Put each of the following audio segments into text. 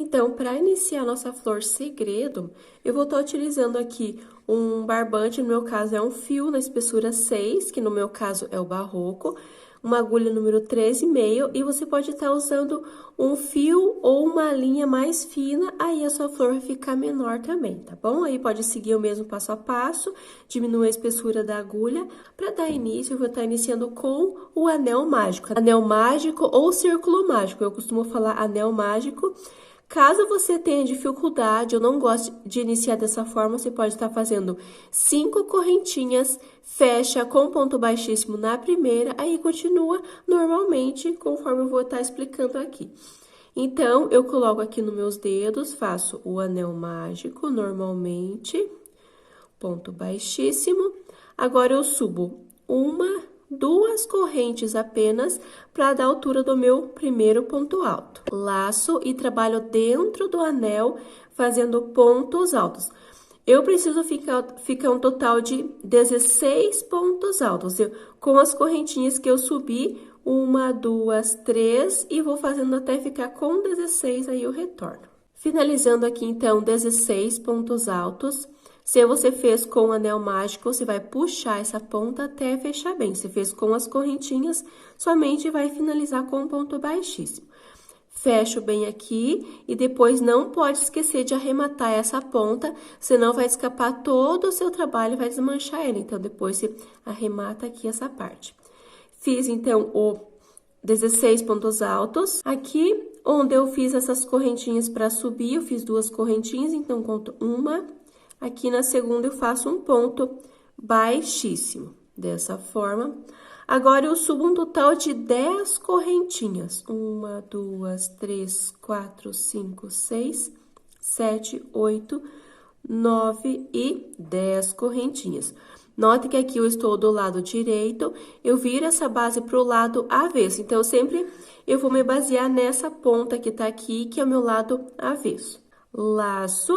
Então, para iniciar a nossa flor segredo, eu vou estar utilizando aqui um barbante, no meu caso é um fio na espessura 6, que no meu caso é o barroco, uma agulha número 13,5, e você pode estar usando um fio ou uma linha mais fina, aí a sua flor vai ficar menor também, tá bom? Aí pode seguir o mesmo passo a passo, diminuir a espessura da agulha. Para dar início, eu vou estar iniciando com o anel mágico ou círculo mágico, eu costumo falar anel mágico. Caso você tenha dificuldade ou não goste de iniciar dessa forma, você pode estar fazendo 5 correntinhas, fecha com ponto baixíssimo na primeira, aí continua normalmente, conforme eu vou estar explicando aqui. Então, eu coloco aqui nos meus dedos, faço o anel mágico normalmente, ponto baixíssimo. Agora, eu subo duas correntes apenas para dar a altura do meu primeiro ponto alto. Laço e trabalho dentro do anel, fazendo pontos altos. Eu preciso ficar um total de 16 pontos altos. Com as correntinhas que eu subi, 1, 2, 3, e vou fazendo até ficar com 16, aí eu retorno. Finalizando aqui, então, 16 pontos altos. Se você fez com o anel mágico, você vai puxar essa ponta até fechar bem. Se fez com as correntinhas, somente vai finalizar com um ponto baixíssimo. Fecho bem aqui e depois não pode esquecer de arrematar essa ponta, senão vai escapar todo o seu trabalho e vai desmanchar ele. Então, depois você arremata aqui essa parte. Fiz, então, o 16 pontos altos. Aqui, onde eu fiz essas correntinhas para subir, eu fiz 2 correntinhas, então, conto 1. Aqui na segunda, eu faço um ponto baixíssimo, dessa forma. Agora, eu subo um total de 10 correntinhas. 1, 2, 3, 4, 5, 6, 7, 8, 9 e 10 correntinhas. Note que aqui eu estou do lado direito, eu viro essa base para o lado avesso. Então, sempre eu vou me basear nessa ponta que tá aqui, que é o meu lado avesso. Laço.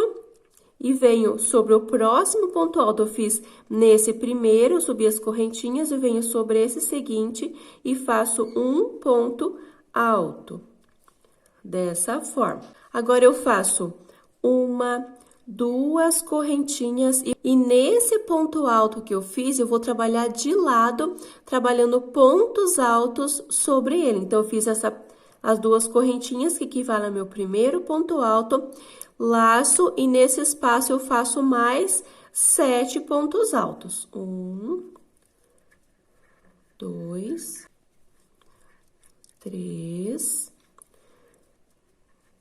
E venho sobre o próximo ponto alto, eu fiz nesse primeiro, eu subi as correntinhas, e venho sobre esse seguinte e faço um ponto alto, dessa forma. Agora, eu faço 1, 2 correntinhas, e nesse ponto alto que eu fiz, eu vou trabalhar de lado, trabalhando pontos altos sobre ele. Então, eu fiz as 2 correntinhas, que equivalem ao meu primeiro ponto alto, laço, e nesse espaço eu faço mais 7 pontos altos. 1, 2, 3,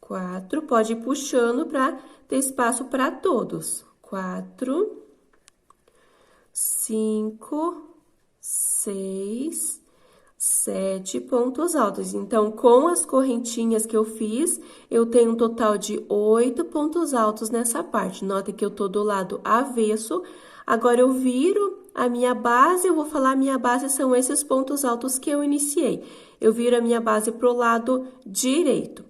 4. Pode ir puxando para ter espaço para todos. 4, 5, 6, 7 pontos altos. Então, com as correntinhas que eu fiz, eu tenho um total de 8 pontos altos nessa parte. Nota que eu tô do lado avesso. Agora, eu viro a minha base, eu vou falar a minha base são esses pontos altos que eu iniciei. Eu viro a minha base pro lado direito.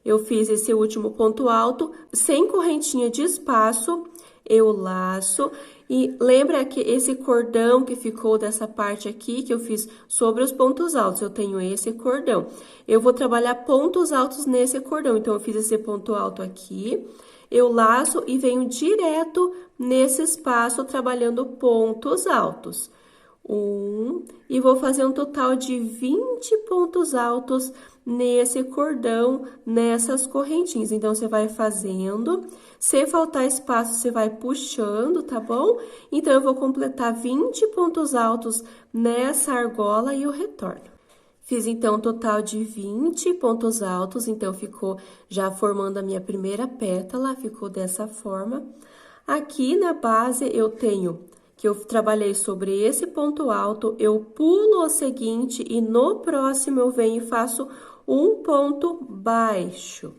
Eu fiz esse último ponto alto, sem correntinha de espaço, eu laço. E lembra que esse cordão que ficou dessa parte aqui, que eu fiz sobre os pontos altos, eu tenho esse cordão. Eu vou trabalhar pontos altos nesse cordão, então, eu fiz esse ponto alto aqui, eu laço e venho direto nesse espaço, trabalhando pontos altos. 1, e vou fazer um total de 20 pontos altos nesse cordão, nessas correntinhas. Então, você vai fazendo, se faltar espaço, você vai puxando, tá bom? Então, eu vou completar 20 pontos altos nessa argola e eu retorno. Fiz, então, um total de 20 pontos altos, então, ficou já formando a minha primeira pétala, ficou dessa forma. Aqui na base, eu tenho que eu trabalhei sobre esse ponto alto, eu pulo o seguinte e no próximo eu venho e faço um ponto baixo,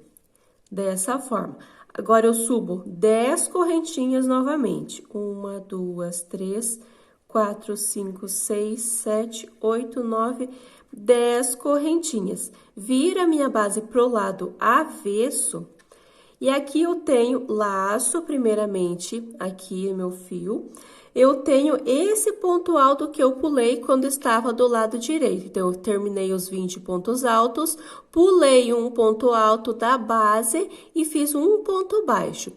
dessa forma. Agora, eu subo 10 correntinhas novamente. 1, 2, 3, 4, 5, 6, 7, 8, 9, 10 correntinhas. Vira a minha base pro lado avesso. E aqui eu tenho laço, primeiramente, aqui no meu fio. eu tenho esse ponto alto que eu pulei quando estava do lado direito. Então, eu terminei os 20 pontos altos, pulei um ponto alto da base e fiz um ponto baixo.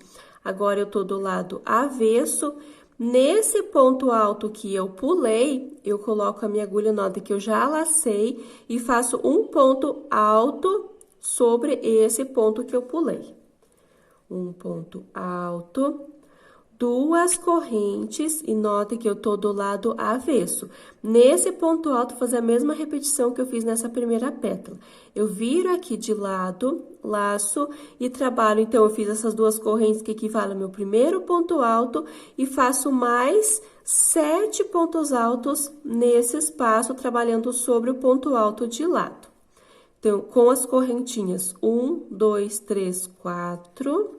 Agora, eu tô do lado avesso. Nesse ponto alto que eu pulei, eu coloco a minha agulha, nota que eu já lacei e faço um ponto alto sobre esse ponto que eu pulei. Um ponto alto, duas correntes e nota que eu tô do lado avesso. Nesse ponto alto, fazer a mesma repetição que eu fiz nessa primeira pétala. Eu viro aqui de lado, laço e trabalho. Então, eu fiz essas duas correntes que equivalem ao meu primeiro ponto alto e faço mais 7 pontos altos nesse espaço, trabalhando sobre o ponto alto de lado. Então, com as correntinhas 1, 2, 3, 4,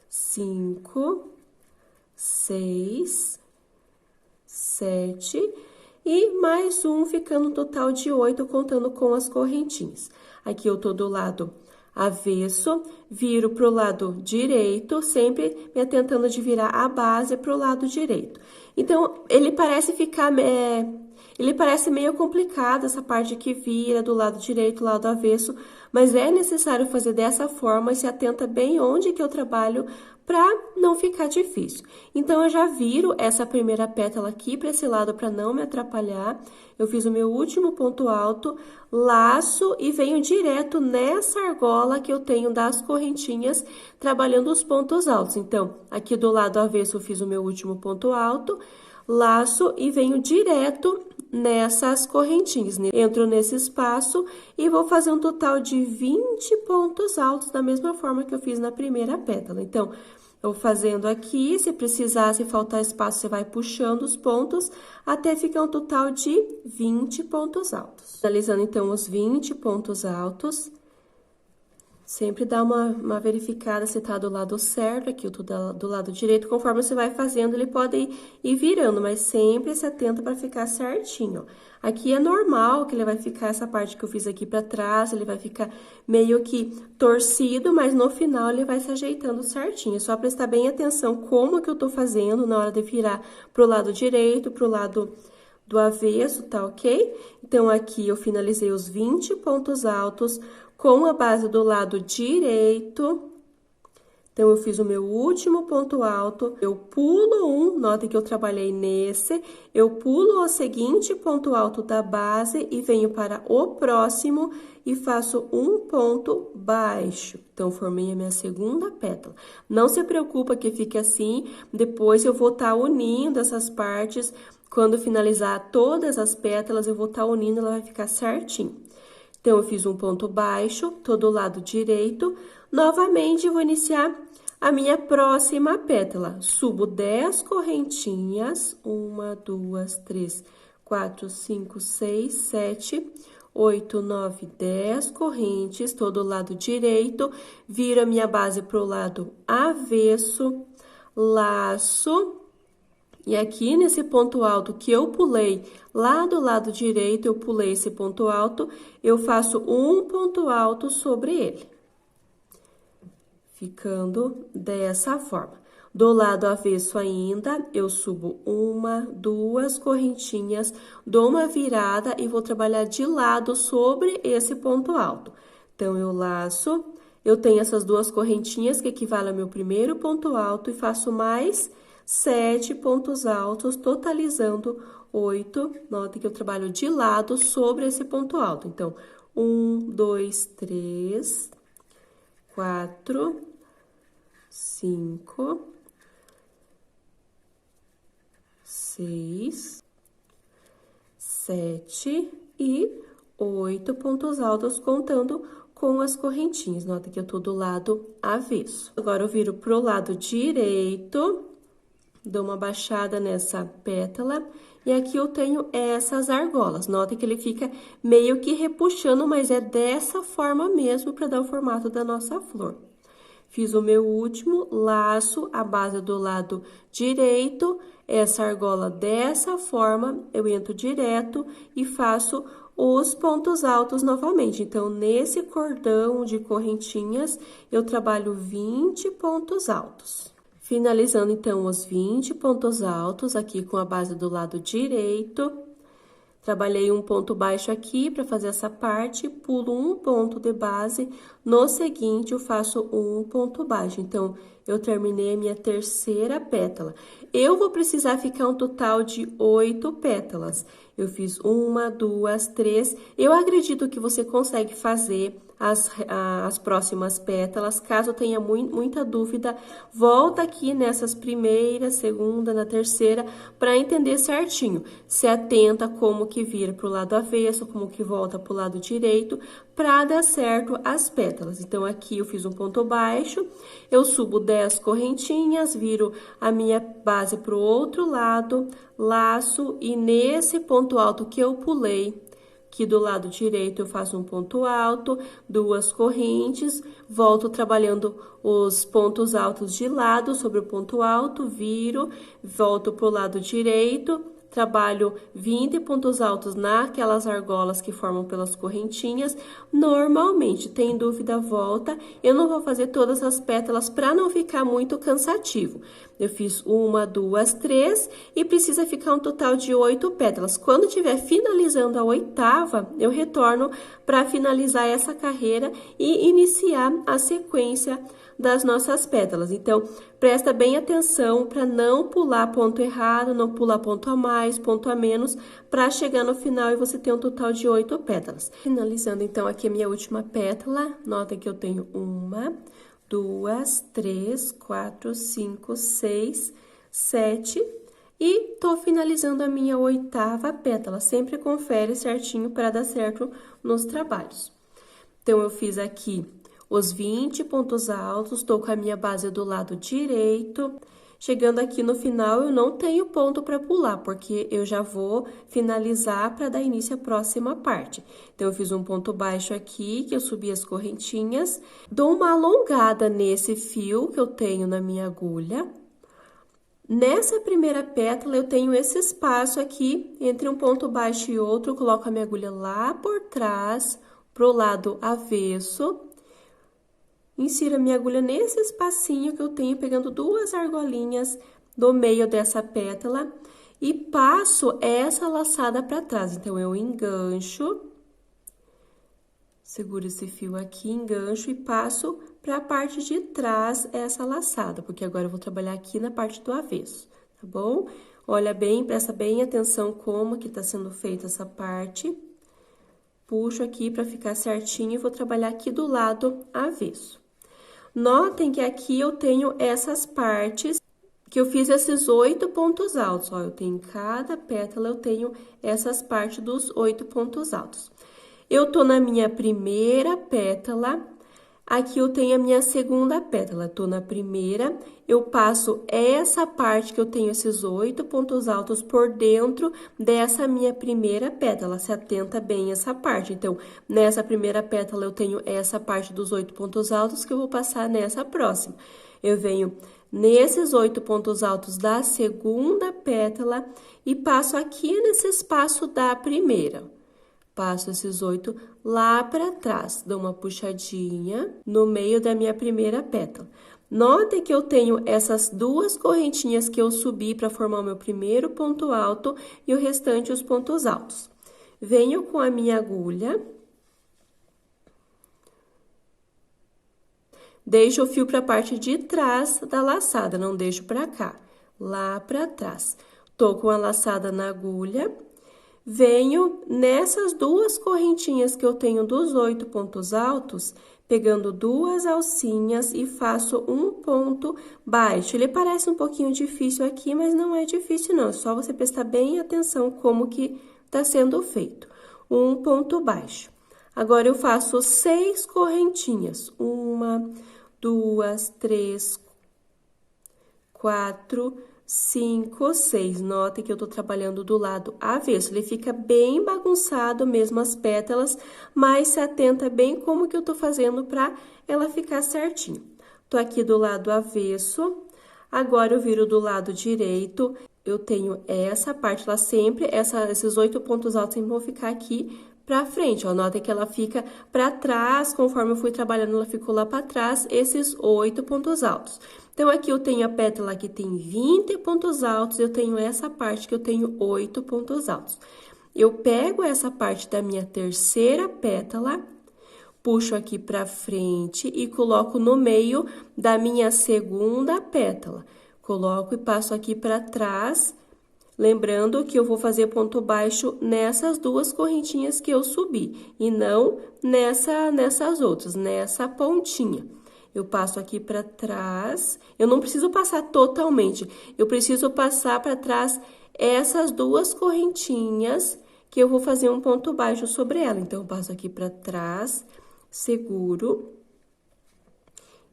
5, 6, 7 e mais um, ficando um total de 8, contando com as correntinhas. Aqui eu tô do lado avesso, viro pro lado direito, sempre me atentando de virar a base pro lado direito. Então, ele parece ficar... Ele parece meio complicado, essa parte que vira do lado direito, lado avesso, mas é necessário fazer dessa forma e se atenta bem onde que eu trabalho para não ficar difícil. Então, eu já viro essa primeira pétala aqui para esse lado para não me atrapalhar. Eu fiz o meu último ponto alto, laço e venho direto nessa argola que eu tenho das correntinhas, trabalhando os pontos altos. Então, aqui do lado avesso eu fiz o meu último ponto alto, laço e venho direto nessas correntinhas, né? Entro nesse espaço e vou fazer um total de 20 pontos altos da mesma forma que eu fiz na primeira pétala. Então, eu vou fazendo aqui, se precisar, se faltar espaço, você vai puxando os pontos até ficar um total de 20 pontos altos. Finalizando, então, os 20 pontos altos. Sempre dá uma verificada se tá do lado certo, aqui eu tô do lado direito. Conforme você vai fazendo, ele pode ir virando, mas sempre se atenta para ficar certinho. Aqui é normal que ele vai ficar, essa parte que eu fiz aqui para trás, ele vai ficar meio que torcido, mas no final ele vai se ajeitando certinho. É só prestar bem atenção como que eu tô fazendo na hora de virar pro lado direito, pro lado do avesso, tá ok? Então, aqui eu finalizei os 20 pontos altos com a base do lado direito. Então, eu fiz o meu último ponto alto, eu pulo um, nota que eu trabalhei nesse, eu pulo o seguinte ponto alto da base e venho para o próximo e faço um ponto baixo. Então, formei a minha segunda pétala. Não se preocupa que fique assim, depois eu vou estar unindo essas partes. Quando finalizar todas as pétalas, eu vou estar unindo, ela vai ficar certinho. Então, eu fiz um ponto baixo, tô do lado direito. Novamente, vou iniciar a minha próxima pétala. Subo 10 correntinhas. 1, 2, 3, 4, 5, 6, 7, 8, 9, 10 correntes. Tô do lado direito. Viro a minha base pro lado avesso. Laço. E aqui, nesse ponto alto que eu pulei lá do lado direito, eu pulei esse ponto alto, eu faço um ponto alto sobre ele. Ficando dessa forma. Do lado avesso ainda, eu subo 1, 2 correntinhas, dou uma virada e vou trabalhar de lado sobre esse ponto alto. Então, eu laço, eu tenho essas duas correntinhas que equivalem ao meu primeiro ponto alto e faço mais 7 pontos altos, totalizando 8. Note que eu trabalho de lado sobre esse ponto alto. Então, 1, 2, 3, 4, 5, 6, 7 e 8 pontos altos, contando com as correntinhas. Nota que eu tô do lado avesso. Agora, eu viro pro lado direito. Dou uma baixada nessa pétala e aqui eu tenho essas argolas. Nota que ele fica meio que repuxando, mas é dessa forma mesmo para dar o formato da nossa flor. Fiz o meu último laço, a base do lado direito, essa argola dessa forma, eu entro direto e faço os pontos altos novamente. Então, nesse cordão de correntinhas, eu trabalho 20 pontos altos. Finalizando, então, os 20 pontos altos aqui com a base do lado direito. Trabalhei um ponto baixo aqui para fazer essa parte, pulo um ponto de base, no seguinte eu faço um ponto baixo. Então, eu terminei a minha terceira pétala. Eu vou precisar ficar um total de 8 pétalas. Eu fiz 1, 2, 3. Eu acredito que você consegue fazer as próximas pétalas. Caso tenha muita dúvida, volta aqui nessas primeira, segunda, na terceira, para entender certinho. Se atenta como que vira para o lado avesso, como que volta para o lado direito, para dar certo as pétalas. Então, aqui eu fiz um ponto baixo, eu subo 10 correntinhas, viro a minha base para o outro lado, laço, e nesse ponto alto que eu pulei, aqui do lado direito eu faço um ponto alto, 2 correntes, volto trabalhando os pontos altos de lado sobre o ponto alto, viro, volto pro lado direito, trabalho 20 pontos altos naquelas argolas que formam pelas correntinhas. Normalmente, tem dúvida, volta. Eu não vou fazer todas as pétalas para não ficar muito cansativo. Eu fiz 1, 2, 3 e precisa ficar um total de 8 pétalas. Quando estiver finalizando a 8ª, eu retorno para finalizar essa carreira e iniciar a sequência das nossas pétalas. Então, presta bem atenção para não pular ponto errado, não pular ponto a mais, ponto a menos, para chegar no final e você ter um total de 8 pétalas. Finalizando, então, aqui a minha última pétala, nota que eu tenho 1, 2, 3, 4, 5, 6, 7... E tô finalizando a minha 8ª pétala. Sempre confere certinho para dar certo nos trabalhos. Então, eu fiz aqui os 20 pontos altos, tô com a minha base do lado direito. Chegando aqui no final, eu não tenho ponto para pular, porque eu já vou finalizar para dar início à próxima parte. Então, eu fiz um ponto baixo aqui, que eu subi as correntinhas, dou uma alongada nesse fio que eu tenho na minha agulha. Nessa primeira pétala, eu tenho esse espaço aqui, entre um ponto baixo e outro, eu coloco a minha agulha lá por trás, pro lado avesso. Insiro a minha agulha nesse espacinho que eu tenho, pegando 2 argolinhas do meio dessa pétala e passo essa laçada para trás. Então, eu engancho, seguro esse fio aqui, engancho e passo para a parte de trás essa laçada, porque agora eu vou trabalhar aqui na parte do avesso, tá bom? Olha bem, presta bem atenção como que tá sendo feita essa parte. Puxo aqui para ficar certinho e vou trabalhar aqui do lado avesso. Notem que aqui eu tenho essas partes, que eu fiz esses 8 pontos altos, ó, eu tenho em cada pétala, eu tenho essas partes dos 8 pontos altos. Eu tô na minha primeira pétala, aqui eu tenho a minha segunda pétala, tô na primeira, eu passo essa parte que eu tenho esses 8 pontos altos por dentro dessa minha primeira pétala, se atenta bem essa parte. Então, nessa primeira pétala eu tenho essa parte dos 8 pontos altos que eu vou passar nessa próxima. Eu venho nesses 8 pontos altos da segunda pétala e passo aqui nesse espaço da primeira. Passo esses 8 lá para trás, dou uma puxadinha no meio da minha primeira pétala. Notem que eu tenho essas 2 correntinhas que eu subi para formar o meu primeiro ponto alto e o restante os pontos altos. Venho com a minha agulha, deixo o fio para a parte de trás da laçada, não deixo para cá, lá para trás. Tô com a laçada na agulha. Venho nessas 2 correntinhas que eu tenho dos 8 pontos altos, pegando 2 alcinhas e faço um ponto baixo. Ele parece um pouquinho difícil aqui, mas não é difícil não, é só você prestar bem atenção como que tá sendo feito. Um ponto baixo. Agora, eu faço 6 correntinhas. 1, 2, 3, 4, 5, 6. Notem que eu tô trabalhando do lado avesso. Ele fica bem bagunçado mesmo as pétalas, mas se atenta bem como que eu tô fazendo pra ela ficar certinho. Tô aqui do lado avesso. Agora, eu viro do lado direito. Eu tenho essa parte lá sempre, esses 8 pontos altos vão ficar aqui pra frente, ó. Nota que ela fica pra trás, conforme eu fui trabalhando, ela ficou lá pra trás, esses 8 pontos altos. Então, aqui eu tenho a pétala que tem 20 pontos altos, eu tenho essa parte que eu tenho 8 pontos altos. Eu pego essa parte da minha terceira pétala, puxo aqui pra frente e coloco no meio da minha segunda pétala. Coloco e passo aqui pra trás, lembrando que eu vou fazer ponto baixo nessas duas correntinhas que eu subi, e não nessas outras, nessa pontinha. Eu passo aqui pra trás, eu não preciso passar totalmente, eu preciso passar pra trás essas duas correntinhas que eu vou fazer um ponto baixo sobre ela. Então, eu passo aqui pra trás, seguro,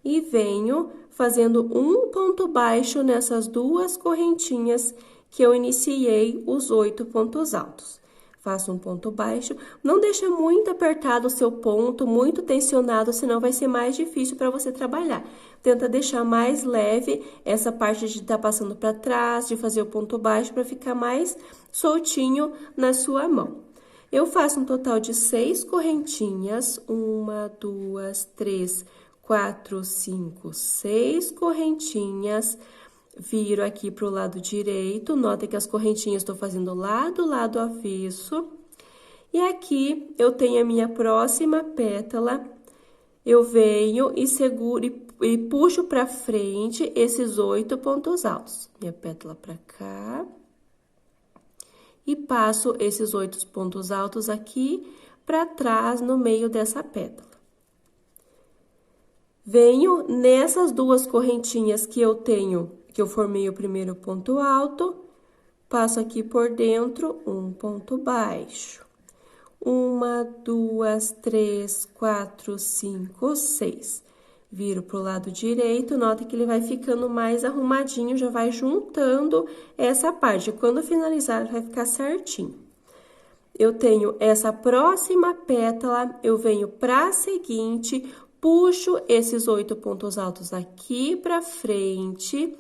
e venho fazendo um ponto baixo nessas duas correntinhas que eu iniciei os 8 pontos altos. Faço um ponto baixo, não deixa muito apertado o seu ponto, muito tensionado, senão vai ser mais difícil para você trabalhar. Tenta deixar mais leve essa parte de estar passando para trás, de fazer o ponto baixo, para ficar mais soltinho na sua mão. Eu faço um total de 6 correntinhas, 1, 2, 3, 4, 5, 6 correntinhas. Viro aqui pro lado direito, nota que as correntinhas estou fazendo lá do lado avesso. E aqui eu tenho a minha próxima pétala, eu venho e seguro e puxo pra frente esses 8 pontos altos. Minha pétala pra cá. E passo esses 8 pontos altos aqui pra trás no meio dessa pétala. Venho nessas duas correntinhas que eu tenho, que eu formei o primeiro ponto alto, passo aqui por dentro um ponto baixo. 1, 2, 3, 4, 5, 6. Viro pro lado direito, nota que ele vai ficando mais arrumadinho, já vai juntando essa parte. Quando finalizar, vai ficar certinho. Eu tenho essa próxima pétala, eu venho pra seguinte, puxo esses 8 pontos altos aqui pra frente,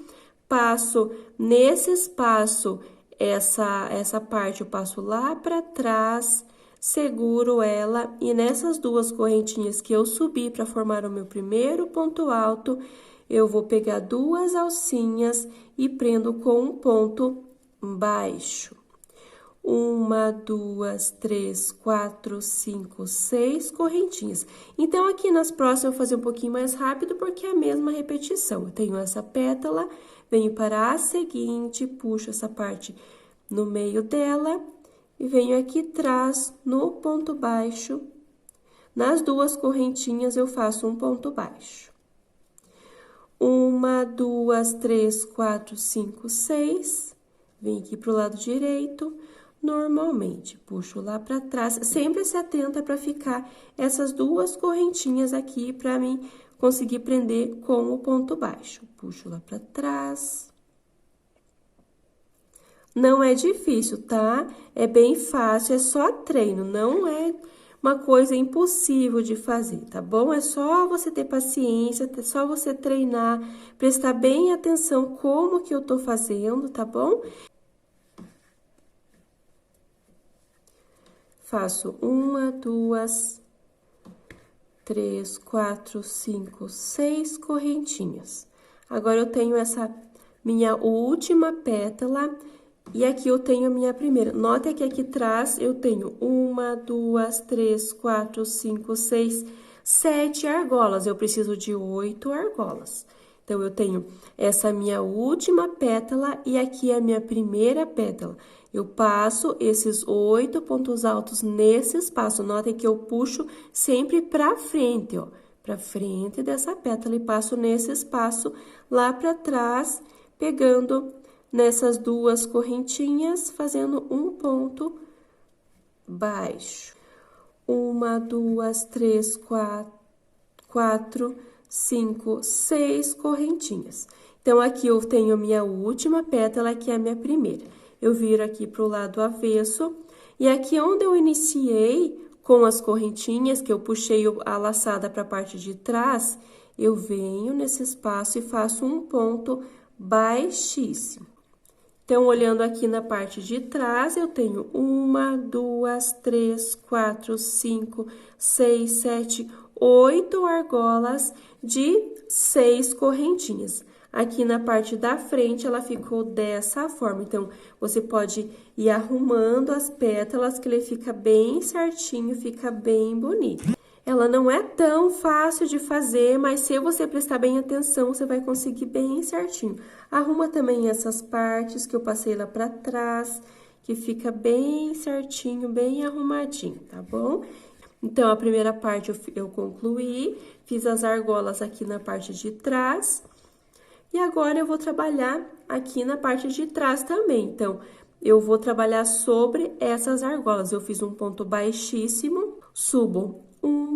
passo nesse espaço, essa parte eu passo lá pra trás, seguro ela, e nessas duas correntinhas que eu subi para formar o meu primeiro ponto alto, eu vou pegar duas alcinhas e prendo com um ponto baixo. 1, 2, 3, 4, 5, 6 correntinhas. Então, aqui nas próximas eu vou fazer um pouquinho mais rápido, porque é a mesma repetição. Eu tenho essa pétala, venho para a seguinte, puxo essa parte no meio dela e venho aqui atrás no ponto baixo. Nas duas correntinhas eu faço um ponto baixo. 1, 2, 3, 4, 5, 6. Venho aqui pro lado direito. Normalmente, puxo lá pra trás, sempre se atenta para ficar essas duas correntinhas aqui para mim conseguir prender com o ponto baixo. Puxo lá pra trás. Não é difícil, tá? É bem fácil, é só treino, não é uma coisa impossível de fazer, tá bom? É só você ter paciência, é só você treinar, prestar bem atenção como que eu tô fazendo, tá bom? Faço 1, 2, 3, 4, 5, 6 correntinhas. Agora, eu tenho essa minha última pétala e aqui eu tenho a minha primeira. Nota que aqui atrás eu tenho 1, 2, 3, 4, 5, 6, 7 argolas. Eu preciso de 8 argolas. Então, eu tenho essa minha última pétala e aqui a minha primeira pétala. Eu passo esses 8 pontos altos nesse espaço. Notem que eu puxo sempre pra frente, ó. Pra frente dessa pétala e passo nesse espaço lá pra trás, pegando nessas duas correntinhas, fazendo um ponto baixo. 1, 2, 3, 4, 5, 6 correntinhas. Então, aqui eu tenho a minha última pétala, que é a minha primeira. Eu viro aqui pro lado avesso, e aqui onde eu iniciei com as correntinhas, que eu puxei a laçada para a parte de trás, eu venho nesse espaço e faço um ponto baixíssimo. Então, olhando aqui na parte de trás, eu tenho 1, 2, 3, 4, 5, 6, 7, 8 argolas de 6 correntinhas. Aqui na parte da frente, ela ficou dessa forma. Então, você pode ir arrumando as pétalas, que ele fica bem certinho, fica bem bonito. Ela não é tão fácil de fazer, mas se você prestar bem atenção, você vai conseguir bem certinho. Arruma também essas partes que eu passei lá pra trás, que fica bem certinho, bem arrumadinho, tá bom? Então, a primeira parte eu concluí, fiz as argolas aqui na parte de trás. E agora, eu vou trabalhar aqui na parte de trás também. Então, eu vou trabalhar sobre essas argolas. Eu fiz um ponto baixíssimo, subo 1,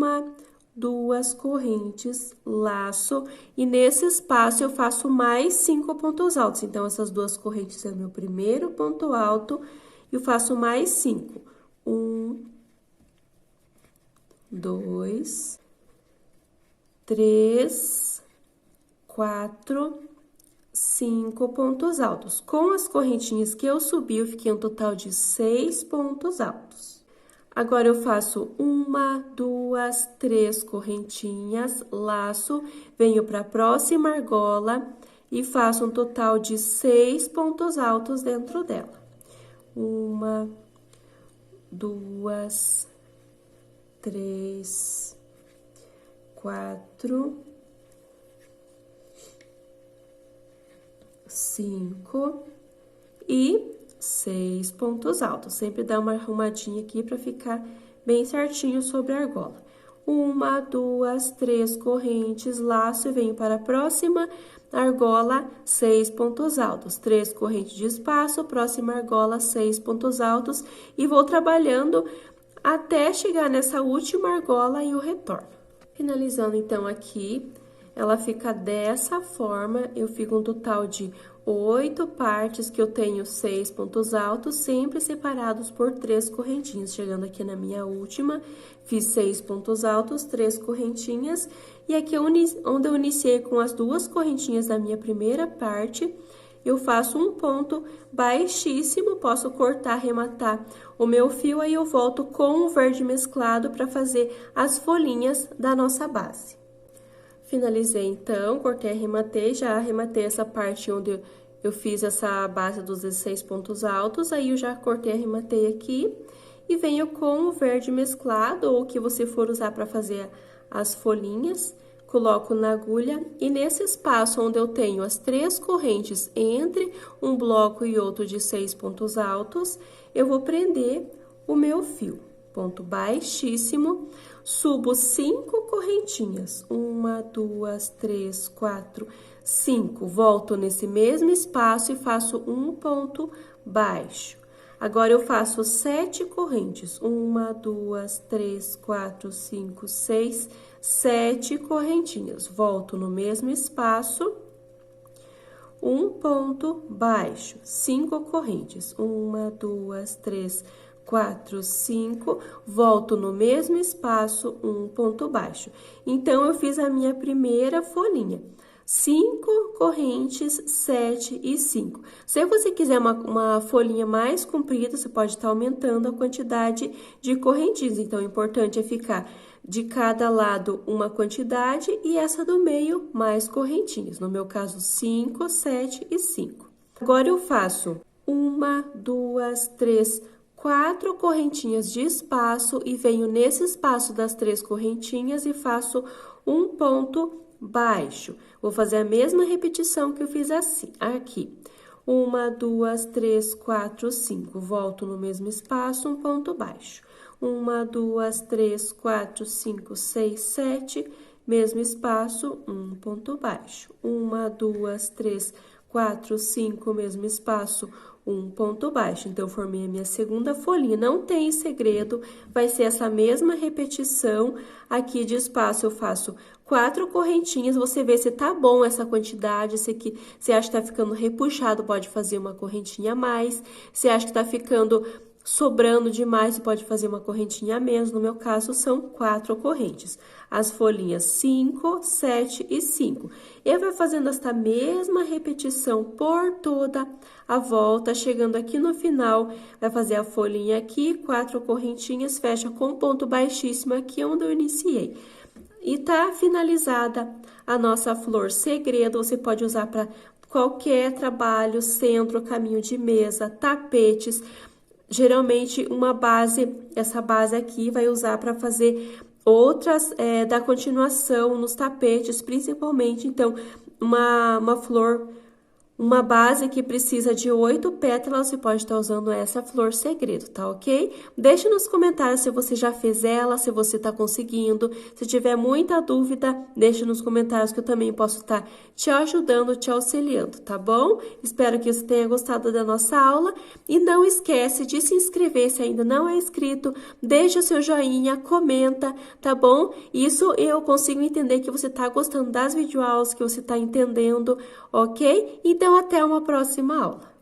2 correntes, laço, e nesse espaço eu faço mais 5 pontos altos. Então, essas 2 correntes é o meu primeiro ponto alto, e eu faço mais 5. 1, 2, 3, 4, 5 pontos altos. Com as correntinhas que eu subi, eu fiquei um total de 6 pontos altos. Agora, eu faço 1, 2, 3 correntinhas, laço, venho para a próxima argola e faço um total de 6 pontos altos dentro dela. 1, 2, 3, 4, 5 e 6 pontos altos. Sempre dá uma arrumadinha aqui para ficar bem certinho sobre a argola. 1, 2, 3 correntes, laço e venho para a próxima argola, 6 pontos altos. 3 correntes de espaço, próxima argola, 6 pontos altos. E vou trabalhando até chegar nessa última argola e o retorno. Finalizando, então, aqui, ela fica dessa forma, eu fico um total de 8 partes que eu tenho 6 pontos altos, sempre separados por 3 correntinhas. Chegando aqui na minha última, fiz 6 pontos altos, 3 correntinhas, e aqui onde eu iniciei com as 2 correntinhas da minha primeira parte, eu faço um ponto baixíssimo, posso cortar, arrematar o meu fio, aí eu volto com o verde mesclado para fazer as folhinhas da nossa base. Finalizei, então, cortei, arrematei, já arrematei essa parte onde eu fiz essa base dos 16 pontos altos, aí eu já cortei, arrematei aqui, e venho com o verde mesclado, ou o que você for usar para fazer as folhinhas, coloco na agulha, e nesse espaço onde eu tenho as 3 correntes entre um bloco e outro de 6 pontos altos, eu vou prender o meu fio. Ponto baixíssimo, subo 5 correntinhas, 1, 2, 3, 4, 5, volto nesse mesmo espaço e faço um ponto baixo. Agora, eu faço 7 correntes, 1, 2, 3, 4, 5, 6, 7 correntinhas, volto no mesmo espaço, um ponto baixo, 5 correntes, 1, 2, 3, 4, 5, volto no mesmo espaço, um ponto baixo. Então, eu fiz a minha primeira folhinha. 5 correntes, 7 e 5. Se você quiser uma folhinha mais comprida, você pode estar aumentando a quantidade de correntinhas. Então, o importante é ficar de cada lado uma quantidade e essa do meio mais correntinhas. No meu caso, 5, 7 e 5. Agora, eu faço 1, 2, 3, 4 correntinhas de espaço e venho nesse espaço das 3 correntinhas e faço um ponto baixo. Vou fazer a mesma repetição que eu fiz assim, aqui. 1, 2, 3, 4, 5. Volto no mesmo espaço, um ponto baixo. 1, 2, 3, 4, 5, 6, 7. Mesmo espaço, um ponto baixo. 1, 2, 3, 4, 5, mesmo espaço, um ponto baixo. Então, eu formei a minha segunda folhinha. Não tem segredo, vai ser essa mesma repetição. Aqui de espaço, eu faço 4 correntinhas. Você vê se tá bom essa quantidade. Se você acha que tá ficando repuxado, pode fazer uma correntinha a mais. Se acha que tá ficando sobrando demais, você pode fazer uma correntinha a menos. No meu caso, são 4 correntes. As folhinhas 5, 7 e 5. E vai fazendo esta mesma repetição por toda a volta, chegando aqui no final, vai fazer a folhinha aqui, 4 correntinhas, fecha com ponto baixíssimo aqui onde eu iniciei. E tá finalizada a nossa flor segredo. Você pode usar para qualquer trabalho, centro, caminho de mesa, tapetes. Geralmente, uma base, essa base aqui vai usar para fazer outras da continuação nos tapetes, principalmente. Então, uma flor, uma base que precisa de 8 pétalas, você pode estar usando essa flor segredo, tá ok? Deixa nos comentários se você já fez ela, se você tá conseguindo. Se tiver muita dúvida, deixa nos comentários que eu também posso estar te ajudando, te auxiliando, tá bom? Espero que você tenha gostado da nossa aula e não esquece de se inscrever se ainda não é inscrito, deixa o seu joinha, comenta, tá bom? Isso eu consigo entender que você tá gostando das videoaulas, que você tá entendendo, ok? Então, até uma próxima aula.